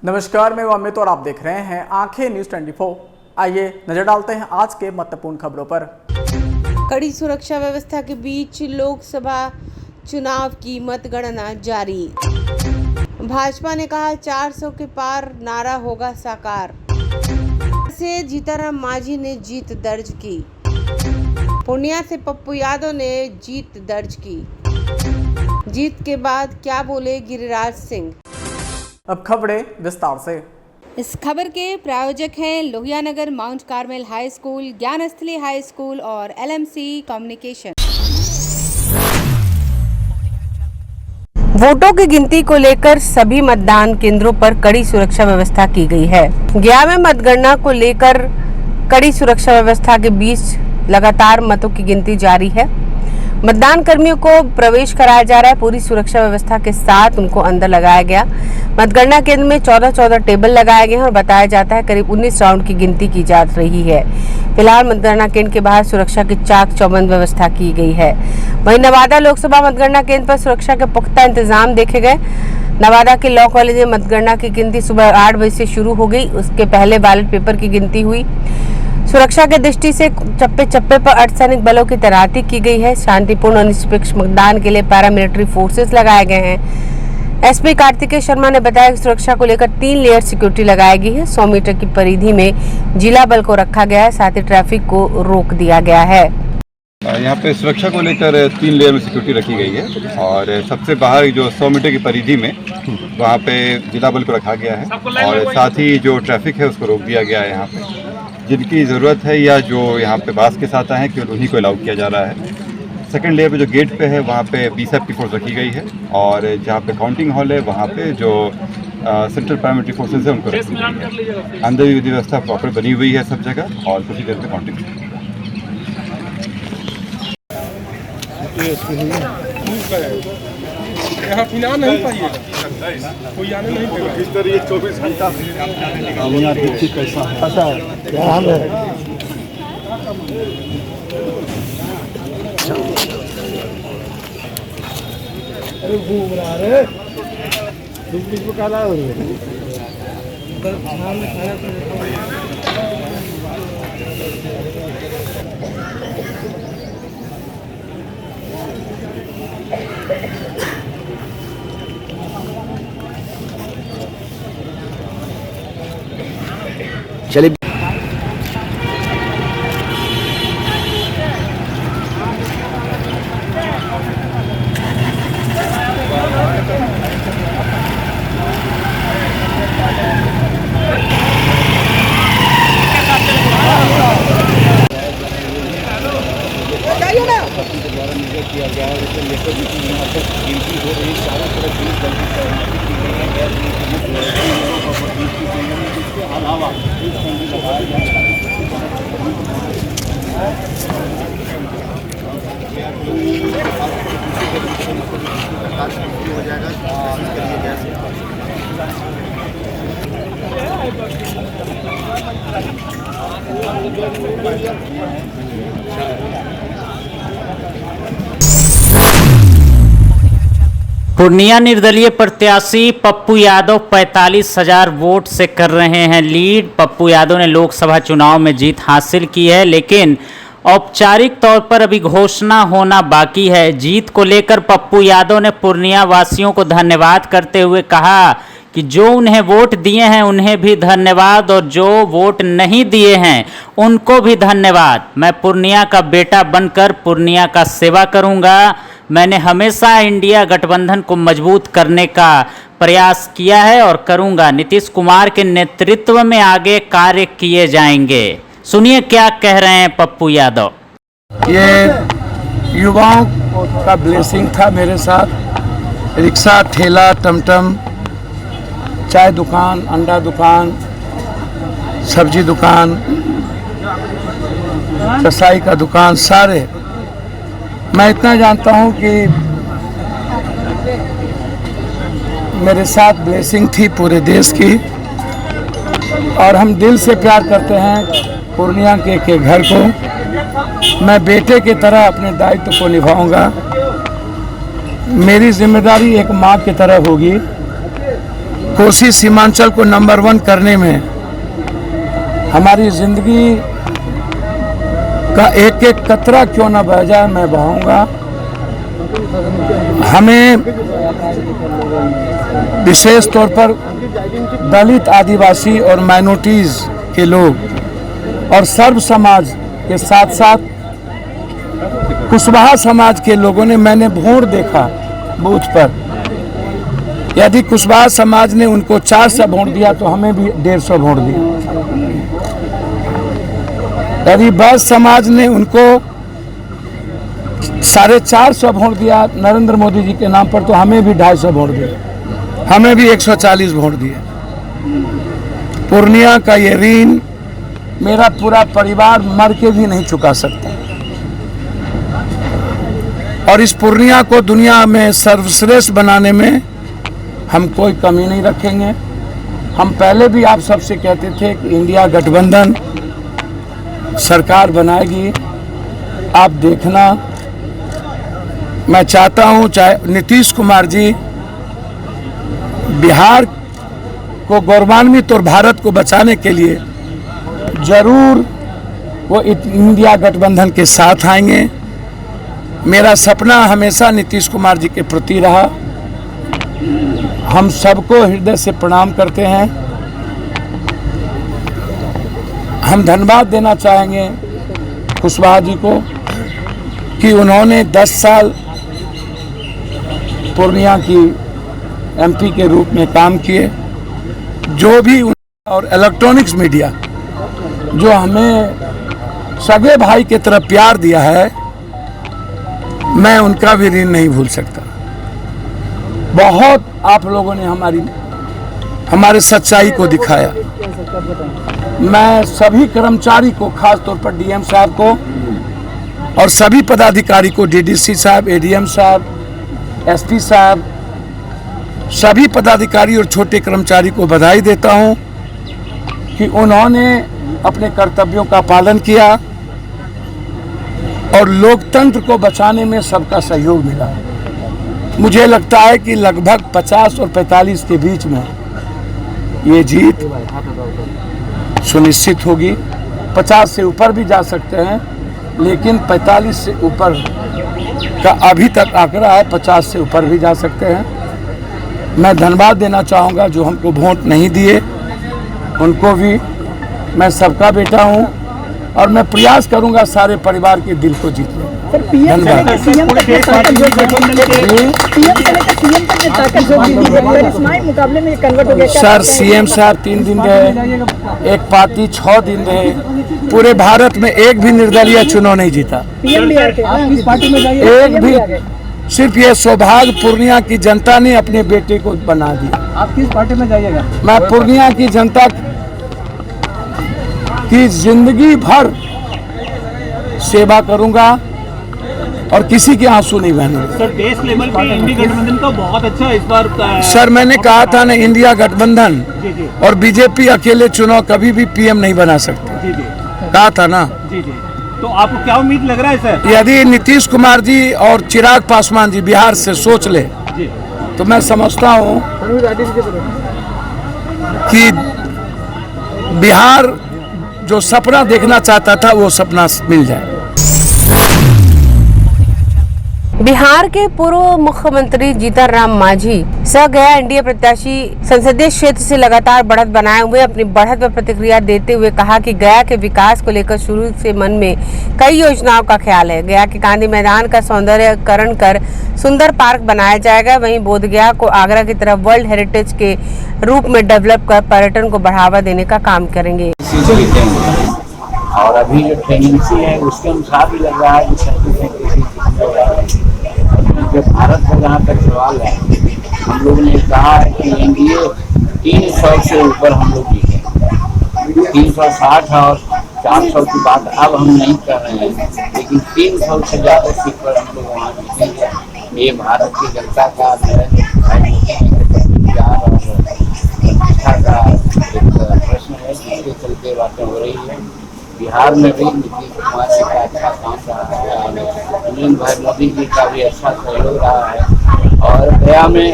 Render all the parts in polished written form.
नमस्कार, मैं अमित और आप देख रहे हैं आंखें न्यूज 24। आइए नजर डालते हैं आज के महत्वपूर्ण खबरों पर। कड़ी सुरक्षा व्यवस्था के बीच लोकसभा चुनाव की मतगणना जारी। भाजपा ने कहा 400 के पार नारा होगा साकार। से जीतनराम मांझी ने जीत दर्ज की। पूर्णिया से पप्पू यादव ने जीत दर्ज की। जीत के बाद क्या बोले गिरिराज सिंह। अब खबरें विस्तार से। इस खबर के प्रायोजक हैं Lohia Nagar Mount Carmel High School, Gyansthali High School और LMC कम्युनिकेशन। वोटों की गिनती को लेकर सभी मतदान केंद्रों पर कड़ी सुरक्षा व्यवस्था की गई है। गया में मतगणना को लेकर कड़ी सुरक्षा व्यवस्था के बीच लगातार मतों की गिनती जारी है। मतदान कर्मियों को प्रवेश कराया जा रहा है। पूरी सुरक्षा व्यवस्था के साथ उनको अंदर लगाया गया। मतगणना केंद्र में 14 टेबल लगाए गए हैं और बताया जाता है करीब 19 राउंड की गिनती की जा रही है। फिलहाल मतगणना केंद्र के बाहर सुरक्षा की चाक चौबंद व्यवस्था की गई है। वहीं नवादा लोकसभा मतगणना केंद्र पर सुरक्षा के पुख्ता इंतजाम देखे गए। नवादा के लॉ कॉलेज में मतगणना की गिनती सुबह 8 बजे से शुरू हो गई। उसके पहले बैलेट पेपर की गिनती हुई। सुरक्षा के दृष्टि से चप्पे चप्पे पर अर्धसैनिक बलों की तैनाती की गई है। शांतिपूर्ण और निष्पक्ष मतदान के लिए पैरामिलिट्री फोर्सेस लगाए गए हैं। एसपी कार्तिकेय शर्मा ने बताया कि सुरक्षा को लेकर 3 लेयर सिक्योरिटी लगाई गई है। 100 मीटर की परिधि में जिला बल को रखा गया है, साथ ही ट्रैफिक को रोक दिया गया है। यहाँ पे सुरक्षा को लेकर 3 लेयर में सिक्योरिटी रखी गई है और सबसे बाहर जो 100 मीटर की परिधि में वहाँ पे जिला बल को रखा गया है और साथ ही जो ट्रैफिक है उसको रोक दिया गया है। यहाँ पे जिनकी ज़रूरत है या जो यहाँ पे बास के साथ आए हैं केवल उन्हीं को अलाउ किया जा रहा है। सेकंड लेयर पे जो गेट पे है वहाँ पे BSAP की फोर्स रखी गई है और जहाँ पे काउंटिंग हॉल है वहाँ पे जो सेंट्रल पैरामिलिट्री फोर्सेज है उनको रखी गई है। अंदर विधि व्यवस्था प्रॉपर बनी हुई है सब जगह और कुछ ही देर में काउंटिंग यहाँ पीना नहीं पाइएगा, कोई आने नहीं देगा। इस तरह ये 24 घंटा कैसा है क्या हाल है। अरे घूम रहा रे बीच में काला हो रही है। चलिए किया गया है उसे लेकर भी यहाँ पर गिनती हो रही चारों तरफ पुलिस बल की तैनाती की गई है। गैर इसके अलावा हो जाएगा। पूर्णिया निर्दलीय प्रत्याशी पप्पू यादव 45,000 वोट से कर रहे हैं लीड। पप्पू यादव ने लोकसभा चुनाव में जीत हासिल की है, लेकिन औपचारिक तौर पर अभी घोषणा होना बाकी है। जीत को लेकर पप्पू यादव ने पूर्णिया वासियों को धन्यवाद करते हुए कहा कि जो उन्हें वोट दिए हैं उन्हें भी धन्यवाद और जो वोट नहीं दिए हैं उनको भी धन्यवाद। मैं पूर्णिया का बेटा बनकर पूर्णिया का सेवा करूंगा। मैंने हमेशा इंडिया गठबंधन को मजबूत करने का प्रयास किया है और करूंगा। नीतीश कुमार के नेतृत्व में आगे कार्य किए जाएंगे। सुनिए क्या कह रहे हैं पप्पू यादव। ये युवाओं का ब्लेसिंग था मेरे साथ। रिक्शा, ठेला, टमटम, चाय दुकान, अंडा दुकान, सब्जी दुकान, कसाई का दुकान, सारे मैं इतना जानता हूं कि मेरे साथ ब्लेसिंग थी पूरे देश की और हम दिल से प्यार करते हैं पूर्णिया के घर को। मैं बेटे की तरह अपने दायित्व को निभाऊंगा। मेरी जिम्मेदारी एक माँ की तरह होगी कोसी सीमांचल को नंबर 1 करने में हमारी जिंदगी का एक एक कतरा क्यों ना बह जाए, मैं बहाऊंगा। हमें विशेष तौर पर दलित, आदिवासी और माइनॉरिटीज के लोग और सर्व समाज के साथ साथ कुशवाहा समाज के लोगों ने, मैंने वोट देखा बूथ पर, यदि कुशवाहा समाज ने उनको 400 वोट दिया तो हमें भी 150 वोट दिया। यदि बैस समाज ने उनको 450 वोट दिया नरेंद्र मोदी जी के नाम पर तो हमें भी 250 वोट दिए, हमें भी 140 वोट दिए। पूर्णिया का ये ऋण मेरा पूरा परिवार मर के भी नहीं चुका सकता और इस पूर्णिया को दुनिया में सर्वश्रेष्ठ बनाने में हम कोई कमी नहीं रखेंगे। हम पहले भी आप सबसे कहते थे कि इंडिया गठबंधन सरकार बनाएगी। आप देखना, मैं चाहता हूं चाहे नीतीश कुमार जी बिहार को गौरवान्वित और भारत को बचाने के लिए जरूर वो इंडिया गठबंधन के साथ आएंगे। मेरा सपना हमेशा नीतीश कुमार जी के प्रति रहा। हम सबको हृदय से प्रणाम करते हैं। हम धन्यवाद देना चाहेंगे कुशवाहा जी को कि उन्होंने 10 साल पूर्णिया की एमपी के रूप में काम किए। जो भी और इलेक्ट्रॉनिक्स मीडिया जो हमें सगे भाई की तरह प्यार दिया है, मैं उनका भी ऋण नहीं भूल सकता। बहुत आप लोगों ने हमारे सच्चाई को दिखाया। मैं सभी कर्मचारी को, खास तौर पर डीएम साहब को और सभी पदाधिकारी को, डीडीसी साहब, एडीएम साहब, एसपी साहब, सभी पदाधिकारी और छोटे कर्मचारी को बधाई देता हूं कि उन्होंने अपने कर्तव्यों का पालन किया और लोकतंत्र को बचाने में सबका सहयोग मिला। मुझे लगता है कि लगभग 50 और 45 के बीच में ये जीत सुनिश्चित होगी। 50 से ऊपर भी जा सकते हैं, लेकिन 45 से ऊपर का अभी तक आंकड़ा है, 50 से ऊपर भी जा सकते हैं। मैं धन्यवाद देना चाहूँगा जो हमको वोट नहीं दिए, उनको भी। मैं सबका बेटा हूँ और मैं प्रयास करूँगा सारे परिवार के दिल को जीतने। सर, सीएम साहब 3 दिन रहे, एक पार्टी 6 दिन रहे। पूरे भारत में एक भी निर्दलीय चुनाव नहीं जीता, एक भी। सिर्फ ये सौभाग्य पूर्णिया की जनता ने अपने बेटे को बना दिया। आप किस पार्टी में जाइएगा? मैं पूर्णिया की जनता की जिंदगी भर सेवा करूंगा और किसी के आंसू नहीं बहने। सर, देश लेवल पे इंडिया गठबंधन का बहुत अच्छा इस बार सर, मैंने कहा था ना, इंडिया गठबंधन और बीजेपी अकेले चुनाव कभी भी पीएम नहीं बना सकते। कहा था ना। जी। तो आपको क्या उम्मीद लग रहा है सर? यदि नीतीश कुमार जी और चिराग पासवान जी बिहार से सोच ले तो मैं समझता हूं कि बिहार जो सपना देखना चाहता था वो सपना मिल जाए। बिहार के पूर्व मुख्यमंत्री जीतन राम मांझी सह गया एनडीए प्रत्याशी संसदीय क्षेत्र से लगातार बढ़त बनाए हुए अपनी बढ़त पर प्रतिक्रिया देते हुए कहा कि गया के विकास को लेकर शुरू से मन में कई योजनाओं का ख्याल है। गया के गांधी मैदान का सौंदर्यकरण कर सुंदर पार्क बनाया जाएगा। वहीं बोधगया को आगरा की तरफ वर्ल्ड हेरिटेज के रूप में डेवलप कर पर्यटन को बढ़ावा देने का काम करेंगे। और अभी जो ट्रेनिंग है उसके अनुसार भी लग रहा है कि भारत का जहाँ तक सवाल है, हम लोग ने कहा है कि एनडीए 300 से ऊपर हम लोग जीते। 360 और 400 की बात अब हम नहीं कर रहे हैं, लेकिन 300 से ज़्यादा सीट पर हम लोग वहाँ जीतेंगे। ये भारत की जनता का प्यार और प्रतिष्ठा का एक प्रश्न है, जिसके चलते बातें हो रही है। बिहार में भी नीतीश कुमार जी का अच्छा काम रहा है और नरेंद्र भाई मोदी जी का भी अच्छा सहयोग रहा है। और गया में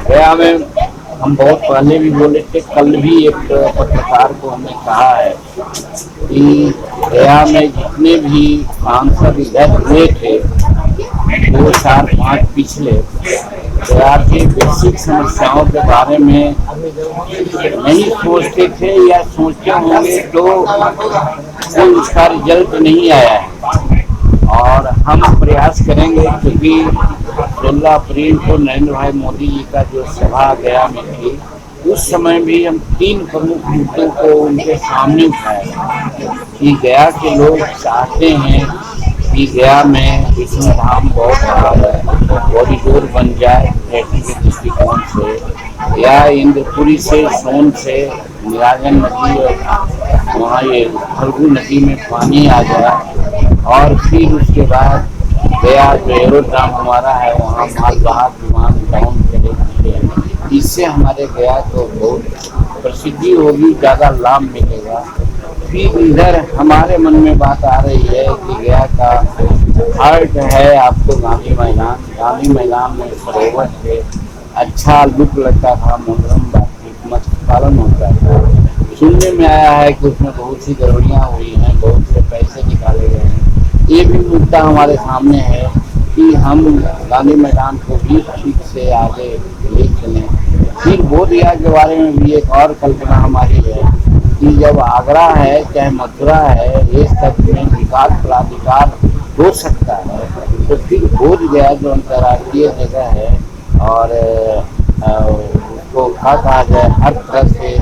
गया में हम बहुत पहले भी बोले थे, कल भी एक पत्रकार को हमने कहा है कि गया में जितने भी सांसद इधर हुए थे 2, 4, 5 पिछले, गया के बेसिक समस्याओं के बारे में नहीं सोचते थे या सोचते होंगे तो कोई उसका रिजल्ट नहीं आया है। और हम प्रयास करेंगे, क्योंकि 16 अप्रैल को नरेंद्र भाई मोदी जी का जो सभा गया में थी, उस समय भी हम 3 प्रमुख मुद्दों को उनके सामने उठाए कि गया के लोग चाहते हैं कि गया में विष्णु धाम बहुत बड़ा कॉरिडोर बन जाए ट्रैफिक के दृष्टिकोण से, या इंद्रपुरी से सोन से निराजन नदी और वहाँ ये फल्गु नदी में पानी आ जाए, और फिर उसके बाद गया जो एरोड्राम हमारा है वहाँ मालवाहक विमान डाउन करेंगे। इससे हमारे गया को बहुत प्रसिद्धि होगी, ज़्यादा लाभ मिलेगा। फिर इधर हमारे मन में बात आ रही है कि गया का हार्ट है आपको गांधी मैदान। गांधी मैदान में सरोवर से अच्छा लुक लगता था, मनोरम मत्स्य पालन होता था। सुनने में आया है कि उसमें बहुत सी गड़बड़ियाँ हुई हैं, बहुत से पैसे निकाले गए हैं। ये भी मुद्दा हमारे सामने है कि हम गांधी मैदान को भी ठीक से आगे ले चलें। फिर बोधगया के बारे में भी एक और कल्पना हमारी है कि जब आगरा है चाहे मथुरा है, ये सब में विकास प्राधिकार हो सकता है, तो फिर बोधगया जो अंतर्राष्ट्रीय जगह है और उसको कहा जाए हर तरह से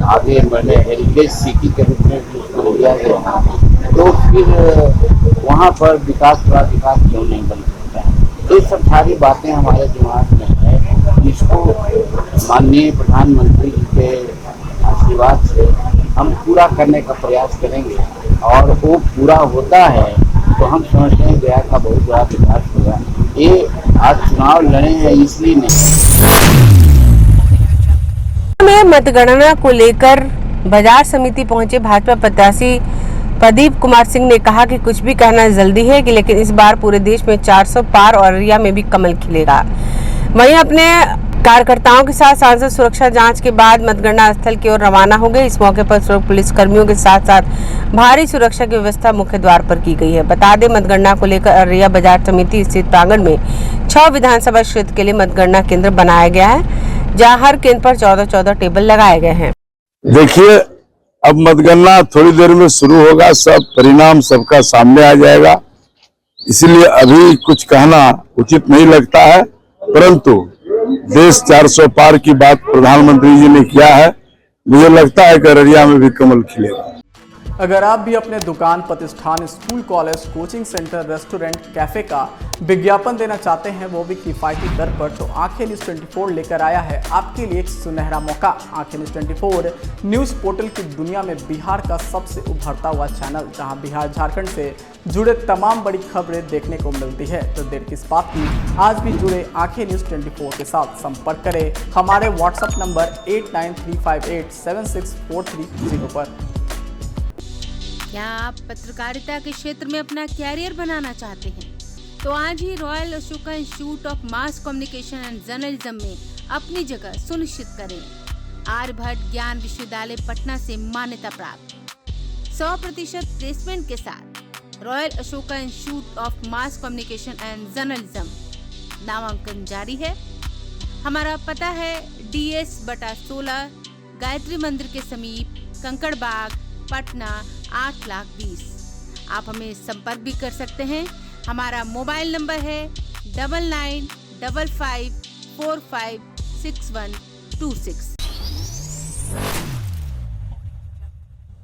आगे बढ़े, हेरिटेज सिटी के रूप में भी उसको लिया गया, तो फिर वहाँ पर विकास प्राधिकार क्यों नहीं बन सकता है। ये सब सारी बातें हमारे दिमाग में है, जिसको माननीय प्रधानमंत्री जी के आशीर्वाद से हम पूरा करने का प्रयास करेंगे, और वो पूरा होता है तो हम समझते हैं गया का बहुत बड़ा विकास होगा। ये आज चुनाव लड़े हैं इसलिए नहीं। में मतगणना को लेकर बाजार समिति पहुंचे भाजपा प्रत्याशी प्रदीप कुमार सिंह ने कहा कि कुछ भी कहना जल्दी है कि लेकिन इस बार पूरे देश में 400 पार और अररिया में भी कमल खिलेगा। वहीं अपने कार्यकर्ताओं के साथ सांसद सुरक्षा जांच के बाद मतगणना स्थल की ओर रवाना हो गए। इस मौके पर पुलिस कर्मियों के साथ साथ भारी सुरक्षा की व्यवस्था मुख्य द्वार पर की गई है। बता दें, मतगणना को लेकर अररिया बाजार समिति स्थित प्रांगण में 6 विधानसभा क्षेत्र के लिए मतगणना केंद्र बनाया गया है, जहाँ हर केंद्र पर 14-14 टेबल लगाए गए हैं। देखिए, अब मतगणना थोड़ी देर में शुरू होगा, सब परिणाम सबका सामने आ जाएगा, इसलिए अभी कुछ कहना उचित नहीं लगता है। परंतु देश 400 पार की बात प्रधानमंत्री जी ने किया है, मुझे लगता है कि अररिया में भी कमल खिलेगा। अगर आप भी अपने दुकान, प्रतिष्ठान, school, college, coaching centre, restaurant, cafe का विज्ञापन देना चाहते हैं, वो भी किफायती दर पर, तो आंखें न्यूज़ 24 लेकर आया है आपके लिए एक सुनहरा मौका। आंखें न्यूज़ 24 न्यूज़ पोर्टल की दुनिया में बिहार का सबसे उभरता हुआ चैनल, जहां बिहार झारखंड से जुड़े तमाम बड़ी खबरें देखने को मिलती है। तो देर किस बात की, आज भी जुड़े आंखें न्यूज़ 24 के साथ। संपर्क करें हमारे व्हाट्सएप नंबर 8935876430 पर। क्या आप पत्रकारिता के क्षेत्र में अपना कैरियर बनाना चाहते हैं? तो आज ही Royal Ashoka Institute of Mass Communication and Journalism में अपनी जगह सुनिश्चित करें। आर्यभट्ट ज्ञान विश्वविद्यालय पटना से मान्यता प्राप्त 100% प्लेसमेंट के साथ royal Ashoka Institute of Mass Communication and journalism नामांकन जारी है। हमारा पता है DS/16 गायत्री मंदिर के समीप, कंकड़ बाग, पटना 8,20,000। आप हमें संपर्क भी कर सकते हैं। हमारा मोबाइल नंबर है 9955456126।